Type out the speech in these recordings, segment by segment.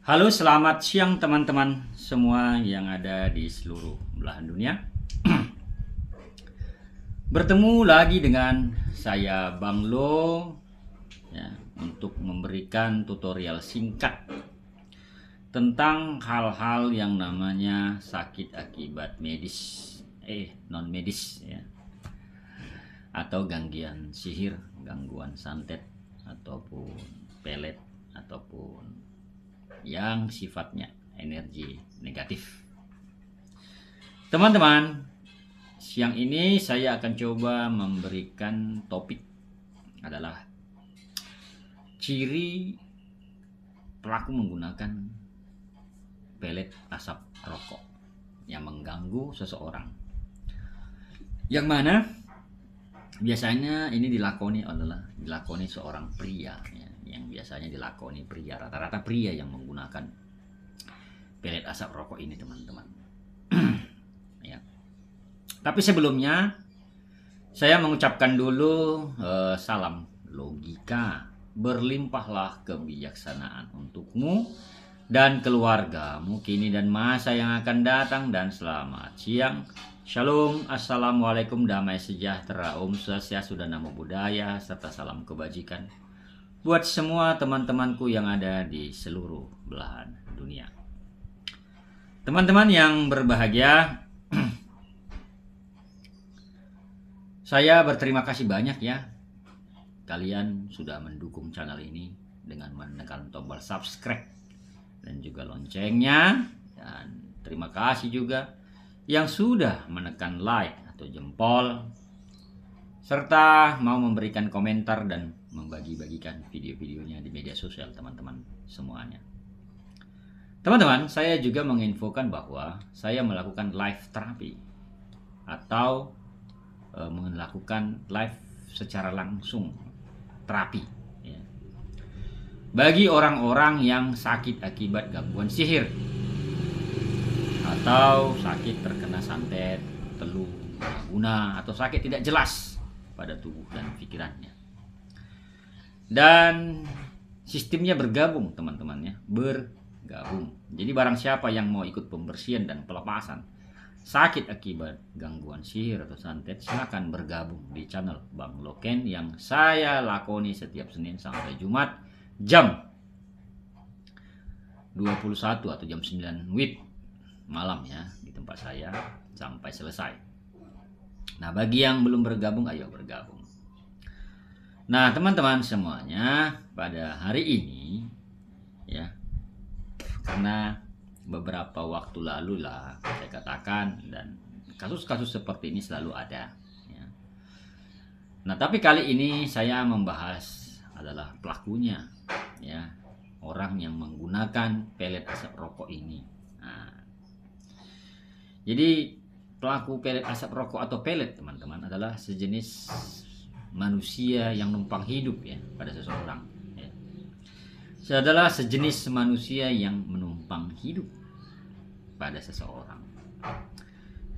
Halo, selamat siang teman-teman semua yang ada di seluruh belahan dunia. Bertemu lagi dengan saya Bang Lo ya, untuk memberikan tutorial singkat tentang hal-hal yang namanya sakit akibat non medis ya, atau gangguan sihir, gangguan santet ataupun pelet ataupun yang sifatnya energi negatif. Teman-teman, siang ini saya akan coba memberikan topik adalah ciri pelaku menggunakan pelet asap rokok yang mengganggu seseorang. Yang mana biasanya ini dilakoni seorang pria ya, yang biasanya dilakoni pria, rata-rata pria yang menggunakan pelet asap rokok ini, teman-teman. Ya. Tapi sebelumnya saya mengucapkan dulu salam logika, berlimpahlah kebijaksanaan untukmu dan keluargamu kini dan masa yang akan datang, dan selamat siang. Shalom, assalamualaikum, damai sejahtera, Om Swastiastu, Namo Buddhaya, serta salam kebajikan buat semua teman-temanku yang ada di seluruh belahan dunia. Teman-teman yang berbahagia, saya berterima kasih banyak ya, kalian sudah mendukung channel ini dengan menekan tombol subscribe dan juga loncengnya, dan terima kasih juga yang sudah menekan like atau jempol serta mau memberikan komentar dan membagi-bagikan video-videonya di media sosial teman-teman semuanya. Teman-teman, saya juga menginfokan bahwa saya melakukan live terapi atau melakukan live secara langsung terapi ya, bagi orang-orang yang sakit akibat gangguan sihir atau sakit terkena santet, teluh, guna, atau sakit tidak jelas pada tubuh dan pikirannya. Dan sistemnya bergabung teman-teman ya, bergabung. Jadi barang siapa yang mau ikut pembersihan dan pelepasan sakit akibat gangguan sihir atau santet, silakan bergabung di channel Bang Loken yang saya lakoni setiap Senin sampai Jumat jam 21 atau jam 9 WIB malam ya, di tempat saya sampai selesai. Nah, bagi yang belum bergabung, ayo bergabung. Nah, teman-teman semuanya, pada hari ini ya, karena beberapa waktu lalu lah saya katakan, dan kasus-kasus seperti ini selalu ada ya. Nah, tapi kali ini saya membahas adalah pelakunya ya, orang yang menggunakan pelet asap rokok ini. Nah, jadi pelaku pelet asap rokok atau pelet teman-teman adalah sejenis manusia yang numpang hidup ya pada seseorang ya. Adalah sejenis manusia yang menumpang hidup pada seseorang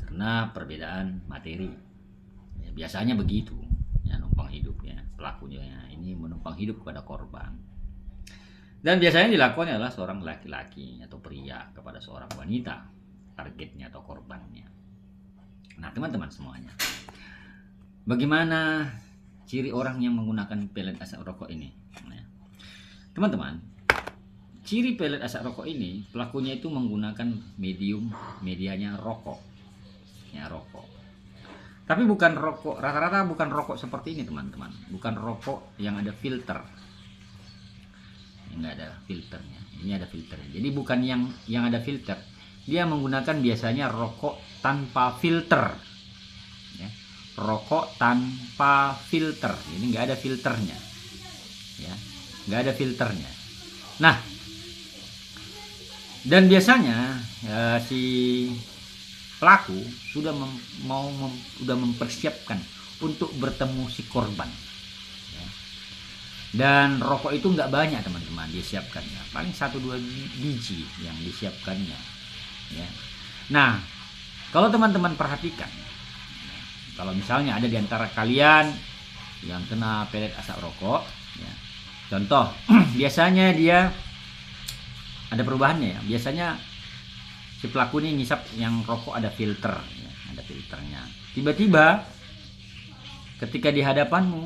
karena perbedaan materi ya, biasanya begitu ya, numpang hidup ya, pelakunya ya, ini menumpang hidup kepada korban. Dan biasanya dilakukan adalah seorang laki-laki atau pria kepada seorang wanita, targetnya atau korbannya. Nah, teman-teman semuanya, bagaimana ciri orang yang menggunakan pelet asap rokok ini? Nah, teman-teman, ciri pelet asap rokok ini, pelakunya itu menggunakan medianya rokok ya, rokok. Tapi bukan rokok, rata-rata bukan rokok seperti ini teman-teman, bukan rokok yang ada filter. Ini nggak ada filternya, ini ada filternya. Jadi bukan yang ada filter. Dia menggunakan biasanya rokok tanpa filter ya. Rokok tanpa filter, ini nggak ada filternya ya, nggak ada filternya. Nah, dan biasanya ya, si pelaku sudah mempersiapkan untuk bertemu si korban ya. Dan rokok itu nggak banyak teman-teman disiapkannya, paling 1-2 biji yang disiapkannya ya. Nah, kalau teman-teman perhatikan, kalau misalnya ada di antara kalian yang kena pelet asap rokok ya, contoh biasanya dia ada perubahannya ya. Biasanya si pelaku ini ngisap yang rokok ada filter ya, ada filternya. Tiba-tiba ketika di hadapanmu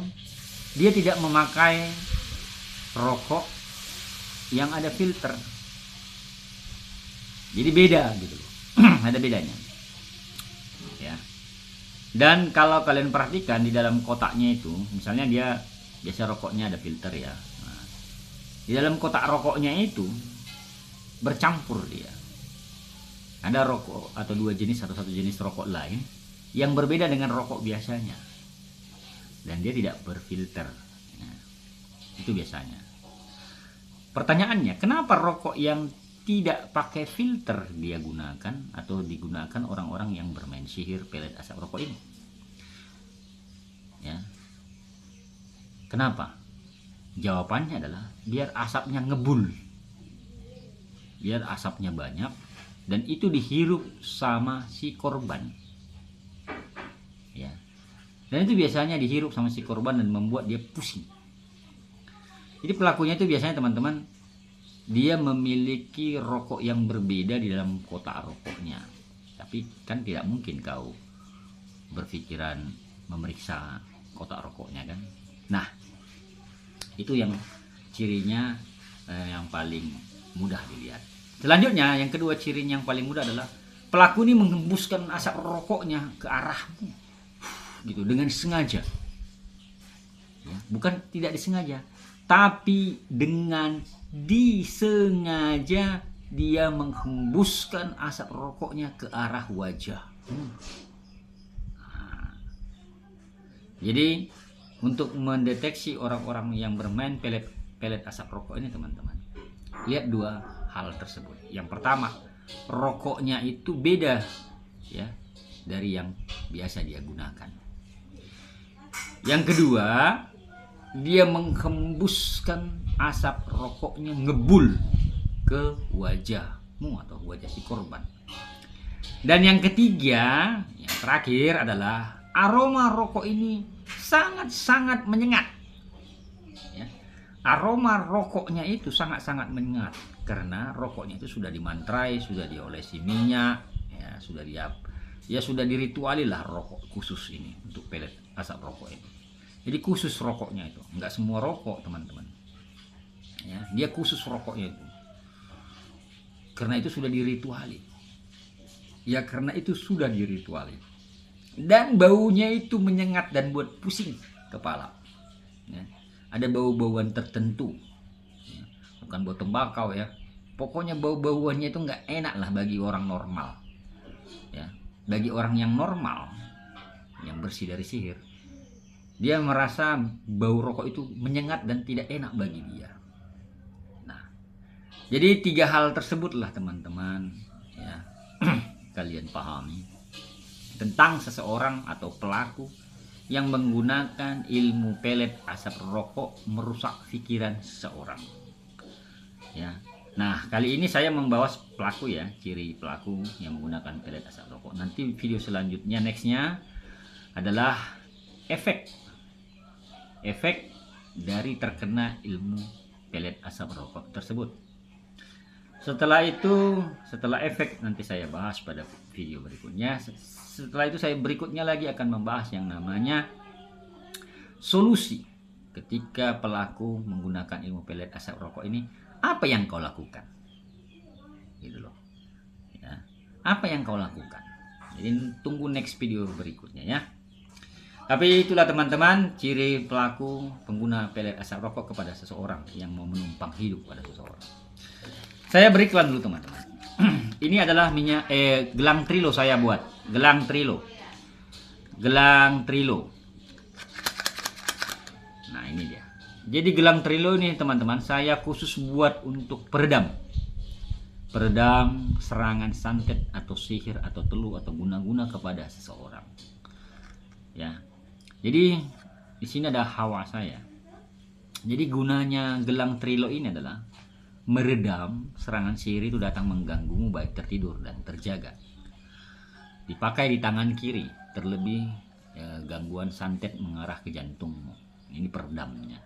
dia tidak memakai rokok yang ada filter. Jadi beda gitu loh. Ada bedanya. Ya. Dan kalau kalian perhatikan di dalam kotaknya itu, misalnya dia biasa rokoknya ada filter ya. Nah, di dalam kotak rokoknya itu bercampur dia. Ada rokok atau dua jenis atau satu jenis rokok lain yang berbeda dengan rokok biasanya. Dan dia tidak berfilter. Nah, itu biasanya. Pertanyaannya, kenapa rokok yang tidak pakai filter dia gunakan atau digunakan orang-orang yang bermain sihir pelet asap rokok ini? Ya. Kenapa? Jawabannya adalah biar asapnya ngebul. Biar asapnya banyak dan itu dihirup sama si korban. Ya. Dan itu biasanya dihirup sama si korban dan membuat dia pusing. Jadi pelakunya itu biasanya teman-teman, dia memiliki rokok yang berbeda di dalam kotak rokoknya. Tapi kan tidak mungkin kau berpikiran memeriksa kotak rokoknya kan. Nah, itu yang cirinya yang paling mudah dilihat. Selanjutnya yang kedua cirinya yang paling mudah adalah pelaku ini menghembuskan asap rokoknya ke arahmu. Gitu, dengan sengaja. Ya, bukan tidak disengaja, tapi dengan disengaja dia menghembuskan asap rokoknya ke arah wajah. Nah, jadi untuk mendeteksi orang-orang yang bermain pelet asap rokok ini teman-teman, lihat dua hal tersebut. Yang pertama, rokoknya itu beda ya dari yang biasa dia gunakan. Yang kedua, dia menghembuskan asap rokoknya ngebul ke wajahmu atau wajah si korban. Dan yang ketiga, yang terakhir adalah aroma rokok ini sangat-sangat menyengat. Ya. Aroma rokoknya itu sangat-sangat menyengat karena rokoknya itu sudah dimantrai, sudah diolesi minyak, ya sudah dirituali lah rokok khusus ini untuk pelet asap rokok ini. Jadi khusus rokoknya itu, nggak semua rokok teman-teman. Ya, dia khusus rokoknya itu. Karena itu sudah dirituali. Ya karena itu sudah dirituali. Dan baunya itu menyengat dan buat pusing kepala. Ya, ada bau-bauan tertentu. Ya, bukan bau tembakau ya. Pokoknya bau-bauannya itu nggak enak lah bagi orang normal. Ya, bagi orang yang normal, yang bersih dari sihir, dia merasa bau rokok itu menyengat dan tidak enak bagi dia. Nah, jadi tiga hal tersebutlah teman-teman ya kalian pahami tentang seseorang atau pelaku yang menggunakan ilmu pelet asap rokok merusak pikiran seseorang. Ya. Nah, kali ini saya membahas pelaku ya, ciri pelaku yang menggunakan pelet asap rokok. Nanti video selanjutnya nextnya adalah efek dari terkena ilmu pelet asap rokok tersebut. Setelah efek nanti saya bahas pada video berikutnya. Setelah itu saya berikutnya lagi akan membahas yang namanya solusi ketika pelaku menggunakan ilmu pelet asap rokok ini. Apa yang kau lakukan? Gitu loh. Ya. Apa yang kau lakukan? Jadi tunggu next video berikutnya ya. Tapi itulah teman-teman ciri pelaku pengguna pelet asap rokok kepada seseorang yang mau menumpang hidup pada seseorang. Saya beriklan dulu teman-teman. Ini adalah minyak gelang trilo saya buat. Gelang trilo. Nah ini dia. Jadi gelang trilo ini teman-teman saya khusus buat untuk peredam serangan santet atau sihir atau teluh atau guna-guna kepada seseorang. Ya. Jadi di sini ada hawa saya. Jadi gunanya gelang trilo ini adalah meredam serangan sihir itu datang mengganggumu baik tertidur dan terjaga. Dipakai di tangan kiri, terlebih gangguan santet mengarah ke jantungmu. Ini peredamnya.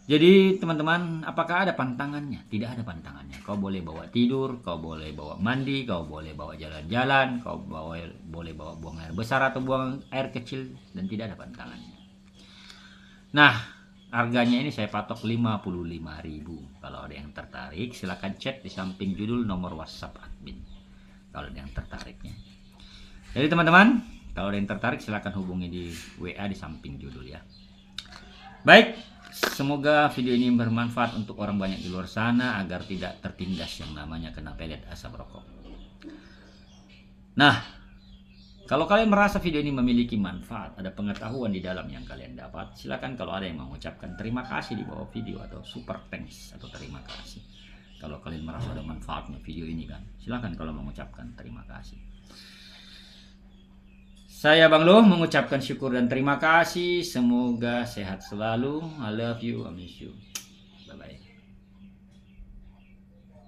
Jadi teman-teman, apakah ada pantangannya? Tidak ada pantangannya. Kau boleh bawa tidur, kau boleh bawa mandi, kau boleh bawa jalan-jalan, kau boleh bawa buang air besar atau buang air kecil, dan tidak ada pantangannya. Nah, harganya ini saya patok 55.000. Kalau ada yang tertarik, silakan chat di samping judul nomor WhatsApp admin. Kalau ada yang tertariknya. Jadi teman-teman, kalau ada yang tertarik silakan hubungi di WA di samping judul ya. Baik, semoga video ini bermanfaat untuk orang banyak di luar sana agar tidak tertindas yang namanya kena pelet asap rokok. Nah, kalau kalian merasa video ini memiliki manfaat, ada pengetahuan di dalam yang kalian dapat, silakan kalau ada yang mengucapkan terima kasih di bawah video atau super thanks atau terima kasih. Kalau kalian merasa ada manfaatnya video ini kan, silakan kalau mengucapkan terima kasih. Saya Bang Loh mengucapkan syukur dan terima kasih. Semoga sehat selalu. I love you, I miss you. Bye-bye.